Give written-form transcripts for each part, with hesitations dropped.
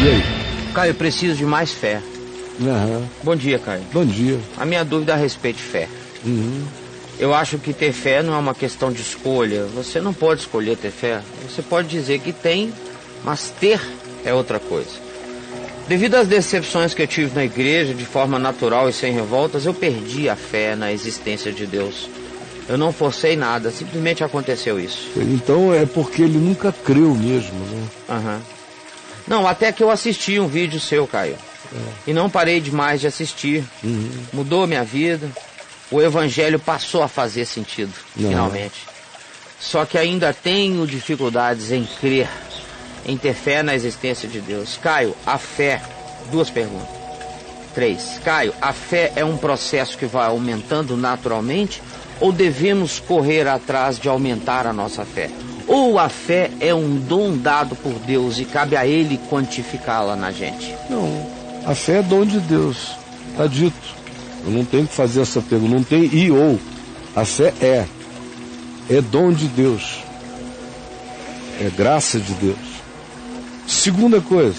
E aí? Caio, eu preciso de mais fé. Uhum. Bom dia, Caio. Bom dia. A minha dúvida é a respeito de fé. Uhum. Eu acho que ter fé não é uma questão de escolha. Você não pode escolher ter fé. Você pode dizer que tem, mas ter é outra coisa. Devido às decepções que eu tive na igreja, de forma natural e sem revoltas, eu perdi a fé na existência de Deus. Eu não forcei nada, simplesmente aconteceu isso. Então é porque ele nunca creu mesmo, né? Aham. Não, até que eu assisti um vídeo seu, Caio. E não parei mais de assistir. Mudou minha vida. O evangelho passou a fazer sentido, finalmente. Só que ainda tenho dificuldades em crer, em ter fé na existência de Deus. Caio, a fé... 2 perguntas. 3. Caio, a fé é um processo que vai aumentando naturalmente ou devemos correr atrás de aumentar a nossa fé? Ou a fé é um dom dado por Deus e cabe a Ele quantificá-la na gente? Não, a fé é dom de Deus, está dito. Eu não tenho que fazer essa pergunta, não tem e ou. A fé é dom de Deus, é graça de Deus. Segunda coisa,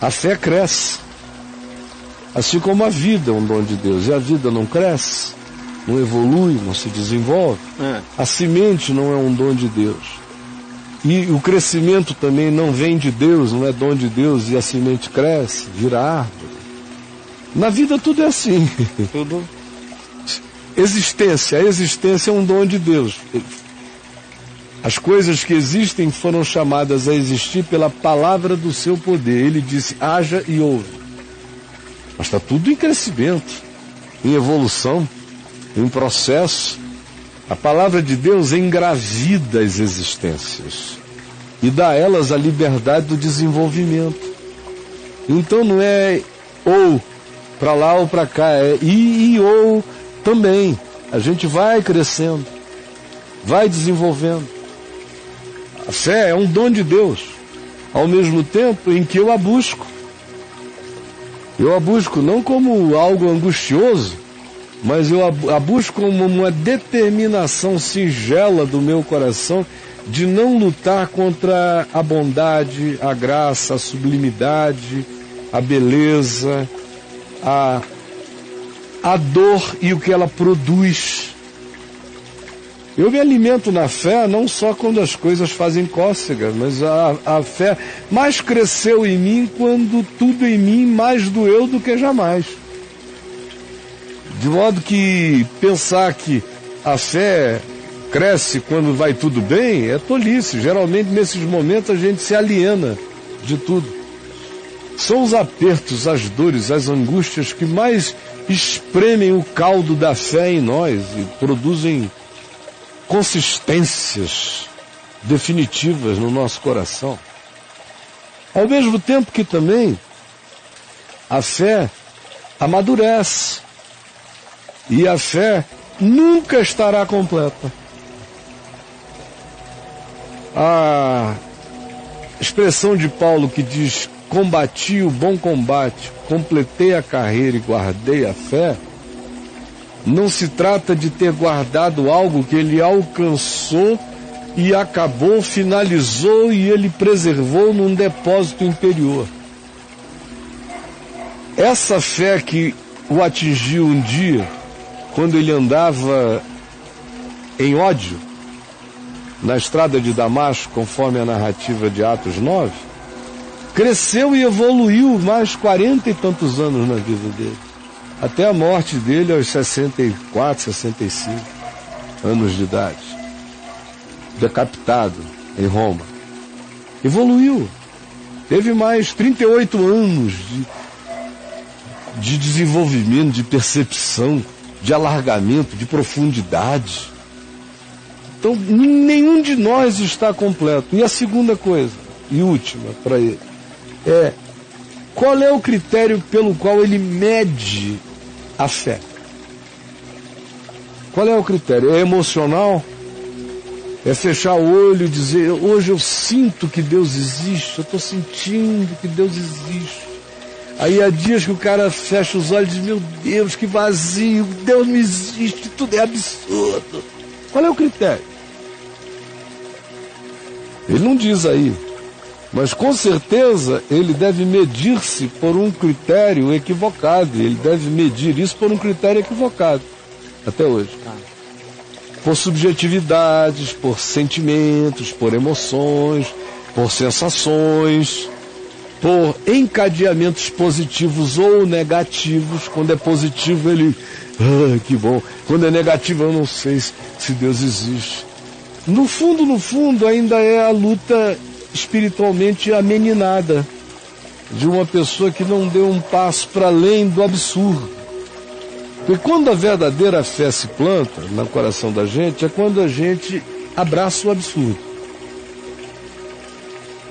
a fé cresce, assim como a vida é um dom de Deus, e a vida não cresce, não evolui, não se desenvolve. A semente não é um dom de Deus. E o crescimento também não vem de Deus, não é dom de Deus, e a semente cresce, vira árvore. Na vida tudo é assim. Tudo. A existência é um dom de Deus. As coisas que existem foram chamadas a existir pela palavra do seu poder. Ele disse, haja e houve. Mas está tudo em crescimento, em evolução, em processo. A palavra de Deus engravida as existências e dá a elas a liberdade do desenvolvimento. Então não é ou para lá ou para cá, é e ou também. A gente vai crescendo, vai desenvolvendo. A fé é um dom de Deus, ao mesmo tempo em que eu a busco. Eu a busco não como algo angustioso, mas eu a busco como uma determinação singela do meu coração de não lutar contra a bondade, a graça, a sublimidade, a beleza, a dor e o que ela produz. Eu me alimento na fé não só quando as coisas fazem cócega, mas a fé mais cresceu em mim quando tudo em mim mais doeu do que jamais. De modo que pensar que a fé cresce quando vai tudo bem é tolice. Geralmente nesses momentos a gente se aliena de tudo. São os apertos, as dores, as angústias que mais espremem o caldo da fé em nós e produzem consistências definitivas no nosso coração. Ao mesmo tempo que também a fé amadurece. E a fé nunca estará completa. A expressão de Paulo que diz, combati o bom combate, completei a carreira e guardei a fé, não se trata de ter guardado algo que ele alcançou e acabou, finalizou e ele preservou num depósito interior. Essa fé que o atingiu um dia, quando ele andava em ódio, na estrada de Damasco, conforme a narrativa de Atos 9, cresceu e evoluiu mais 40 e tantos anos na vida dele. Até a morte dele aos 64, 65 anos de idade. Decapitado em Roma. Evoluiu. Teve mais 38 anos de desenvolvimento, de percepção, de alargamento, de profundidade. Então, nenhum de nós está completo. E a segunda coisa, e última para ele, qual é o critério pelo qual ele mede a fé? Qual é o critério? É emocional? É fechar o olho e dizer, hoje eu sinto que Deus existe, eu estou sentindo que Deus existe. Aí há dias que o cara fecha os olhos e diz, meu Deus, que vazio, Deus não existe, tudo é absurdo. Qual é o critério? Ele não diz aí, Mas com certeza ele deve medir-se por um critério equivocado. Ele deve medir isso por um critério equivocado, até hoje. Por subjetividades, por sentimentos, por emoções, por sensações, por encadeamentos positivos ou negativos. Quando é positivo, ele... que bom. Quando é negativo, eu não sei se Deus existe. No fundo, ainda é a luta espiritualmente ameninada de uma pessoa que não deu um passo para além do absurdo. Porque quando a verdadeira fé se planta no coração da gente, é quando a gente abraça o absurdo.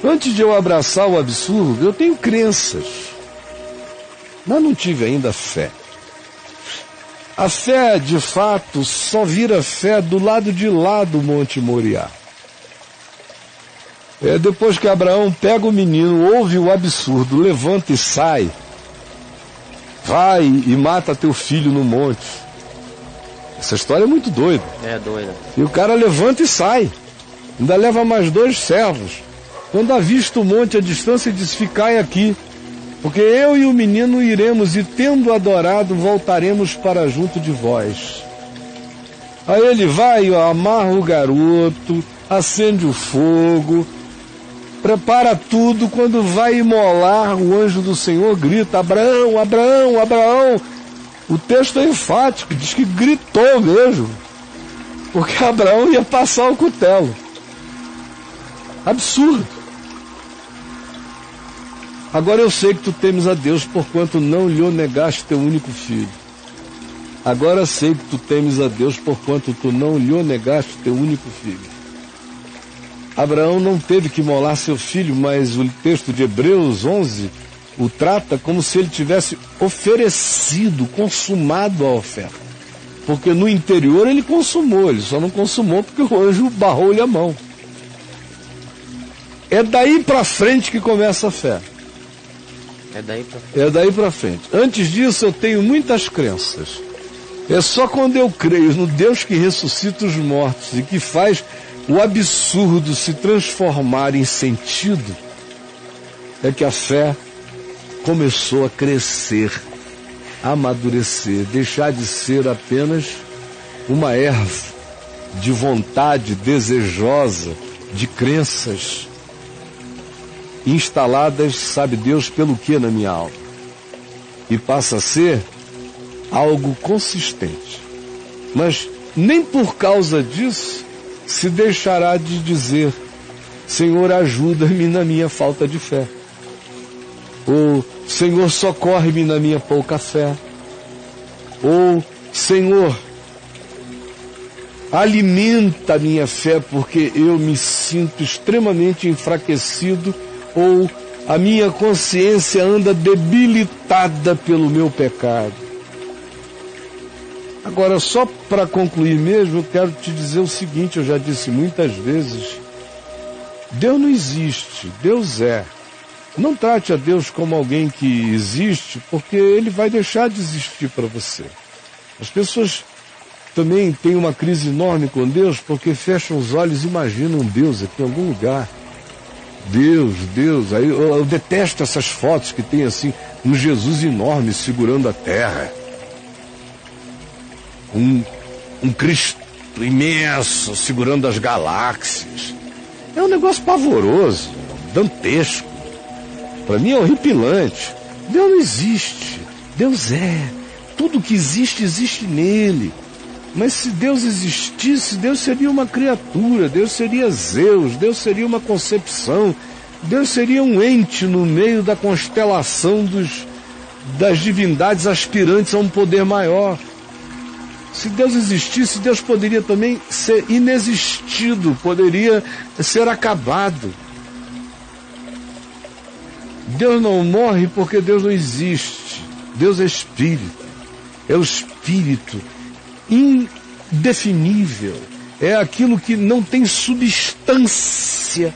Antes de eu abraçar o absurdo, eu tenho crenças, mas não tive ainda fé. A fé, de fato, só vira fé do lado de lá do Monte Moriá. Depois que Abraão pega o menino, ouve o absurdo, levanta e sai, vai e mata teu filho no monte. Essa história é muito doida. É doida. E o cara levanta e sai. Ainda leva mais 2 servos. Quando avista o monte à distância, diz: ficai aqui, porque eu e o menino iremos, e tendo adorado, voltaremos para junto de vós. Aí ele vai, amarra o garoto, acende o fogo, prepara tudo. Quando vai imolar, o anjo do Senhor grita: Abraão, Abraão, Abraão. O texto é enfático, diz que gritou mesmo, porque Abraão ia passar o cutelo. Absurdo. Agora eu sei que tu temes a Deus, porquanto não lhe negaste teu único filho. Agora sei que tu temes a Deus, porquanto tu não lhe negaste teu único filho. Abraão não teve que imolar seu filho, mas o texto de Hebreus 11 o trata como se ele tivesse oferecido, consumado a oferta. Porque no interior ele consumou, ele só não consumou porque o anjo barrou-lhe a mão. É daí para frente que começa a fé. É daí pra frente. Antes disso eu tenho muitas crenças. É só quando eu creio no Deus que ressuscita os mortos e que faz o absurdo se transformar em sentido, é que a fé começou a crescer, a amadurecer, deixar de ser apenas uma erva de vontade desejosa, de crenças instaladas, sabe Deus pelo que na minha alma, e passa a ser algo consistente. Mas nem por causa disso se deixará de dizer: Senhor, ajuda-me na minha falta de fé, ou Senhor, socorre-me na minha pouca fé, ou Senhor, alimenta a minha fé porque eu me sinto extremamente enfraquecido, ou a minha consciência anda debilitada pelo meu pecado. Agora, só para concluir mesmo, eu quero te dizer o seguinte: eu já disse muitas vezes, Deus não existe, Deus é. Não trate a Deus como alguém que existe, porque Ele vai deixar de existir para você. As pessoas também têm uma crise enorme com Deus, porque fecham os olhos e imaginam Deus aqui em algum lugar. Deus, aí eu detesto essas fotos que tem assim, um Jesus enorme segurando a terra. Um Cristo imenso segurando as galáxias. É um negócio pavoroso, dantesco. Para mim é horripilante. Deus não existe. Deus é. Tudo que existe, existe nele. Mas se Deus existisse, Deus seria uma criatura, Deus seria Zeus, Deus seria uma concepção, Deus seria um ente no meio da constelação das divindades aspirantes a um poder maior. Se Deus existisse, Deus poderia também ser inexistido, poderia ser acabado. Deus não morre porque Deus não existe. Deus é espírito. É o espírito indefinível. É aquilo que não tem substância,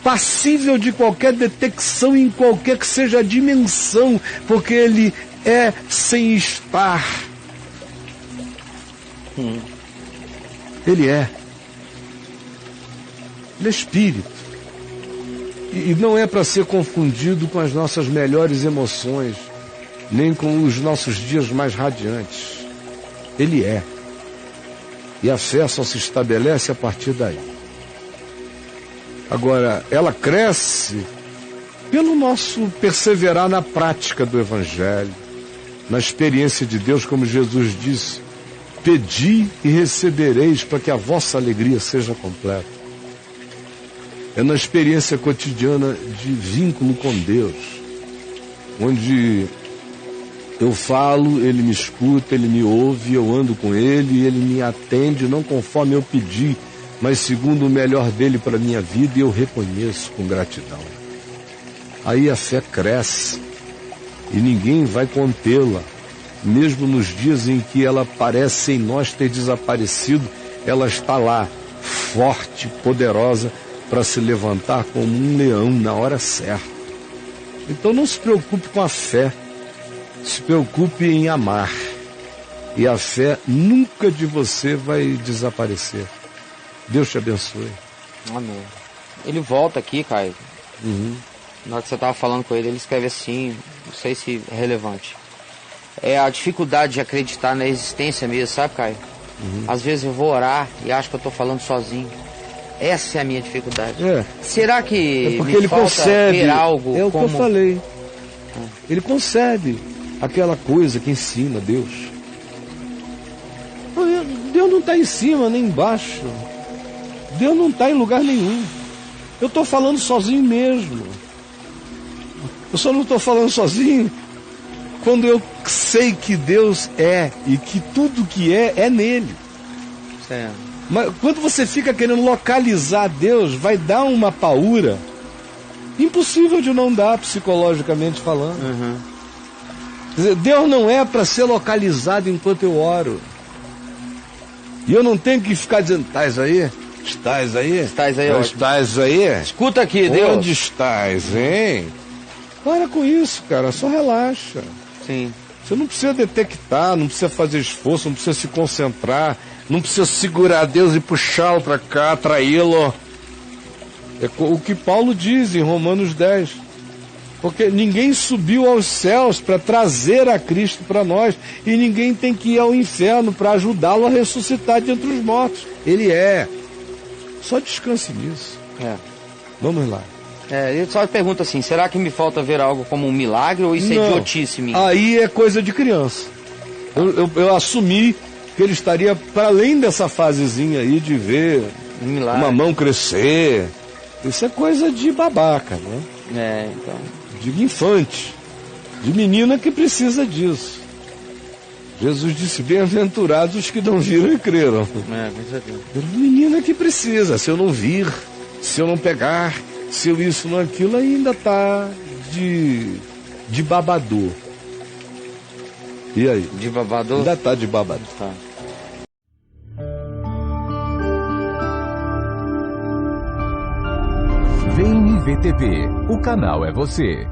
passível de qualquer detecção em qualquer que seja a dimensão, porque ele é sem estar. Ele é. Ele é espírito. E não é para ser confundido com as nossas melhores emoções, nem com os nossos dias mais radiantes. Ele é. E a fé só se estabelece a partir daí. Agora, ela cresce pelo nosso perseverar na prática do Evangelho, na experiência de Deus, como Jesus disse: pedi e recebereis para que a vossa alegria seja completa. É na experiência cotidiana de vínculo com Deus, onde eu falo, Ele me escuta, Ele me ouve, eu ando com Ele, Ele me atende, não conforme eu pedi, mas segundo o melhor dEle para a minha vida, e eu reconheço com gratidão. Aí a fé cresce e ninguém vai contê-la. Mesmo nos dias em que ela parece em nós ter desaparecido, ela está lá, forte, poderosa, para se levantar como um leão na hora certa. Então não se preocupe com a fé, se preocupe em amar. E a fé nunca de você vai desaparecer. Deus te abençoe. Amém. Ele volta aqui, Caio. Na hora que você estava falando com ele, ele escreve assim, não sei se é relevante. É a dificuldade de acreditar na existência mesmo, sabe, Caio? Às vezes eu vou orar e acho que eu estou falando sozinho. Essa é a minha dificuldade. Será que porque me ele falta concebe, ter algo é o como... que eu falei. Ele concebe aquela coisa que ensina Deus. Deus não está em cima nem embaixo. Deus não está em lugar nenhum. Eu estou falando sozinho mesmo. Eu só não estou falando sozinho quando eu sei que Deus é e que tudo que é nele. Certo. Mas quando você fica querendo localizar Deus, vai dar uma paura impossível de não dar, psicologicamente falando. Quer dizer, Deus não é para ser localizado enquanto eu oro. E eu não tenho que ficar dizendo: estás aí? Estás aí? Estás aí, ótimo. Estás aí? Escuta aqui, Deus. Onde estás, hein? Para com isso, cara, só relaxa. Sim. Você não precisa detectar, não precisa fazer esforço, não precisa se concentrar, não precisa segurar Deus e puxá-lo para cá, atraí-lo. É o que Paulo diz em Romanos 10. Porque ninguém subiu aos céus para trazer a Cristo para nós, e ninguém tem que ir ao inferno para ajudá-lo a ressuscitar de entre os mortos. Ele é. Só descanse nisso. Vamos lá. Ele só pergunta assim: será que me falta ver algo como um milagre ou isso é idiotice minha? Aí é coisa de criança. Eu assumi que ele estaria para além dessa fasezinha aí de ver uma mão crescer. Isso é coisa de babaca, né? Então. De infante, de menina que precisa disso. Jesus disse: bem-aventurados os que não viram e creram. Com certeza. Menina que precisa. Se eu não vir, se eu não pegar, se eu isso, não aquilo, ainda está de babador. E aí? De babador? Ainda está de babador. Tá. Vem IVTV, o canal é você.